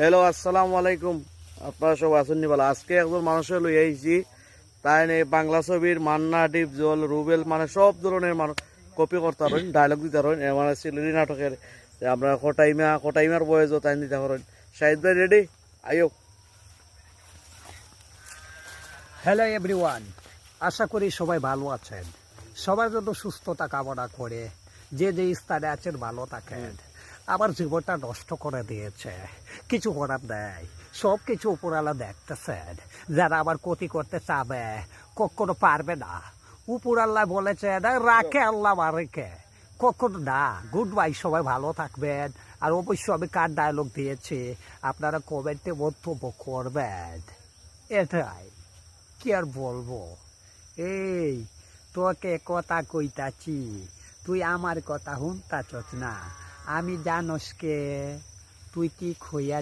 Hello, আসসালামু আলাইকুম। আপনারা সব আছেন নি ভালো? আজকে একজন মানুষের লই আইছি, তাই নিয়ে বাংলা ছবির মান্না, ডিপজল, রুবেল মানে সব ধরনের মানুষ কপি করতে পারেন, ডায়লগ দিতে পারেন। মানে সিলেটি নাটকের যে আমরা কটাইমার বয়সও তাই দিতে পারেন। শাহিদ ভাই রেডি? আইও। হ্যালো এভরিওয়ান, আশা করি সবাই ভালো আছেন। সবার জন্য সুস্থতা কামনা করে যে যে স্থানে আছেন ভালো থাকেন। আমার জীবনটা নষ্ট করে দিয়েছে, কিছু করার নেই। সব কিছু উপরালা দেখতেছেন। যারা আমার ক্ষতি করতে চাবে কখনো পারবে না। উপরাল্লাহ বলেছে না, রাখে আল্লাহ মারেকে, কখনো না। গুড বাই, সবাই ভালো থাকবেন। আর অবশ্যই আমি কার ডায়লগ দিয়েছি আপনারা কমেন্টে মন্তব্য করবেন। এটাই, কি আর বলবো। এই, তোকে কথা কইতাছি, তুই আমার কথা শুনতাছস না। আমি জানস কে তুই কি খইয়া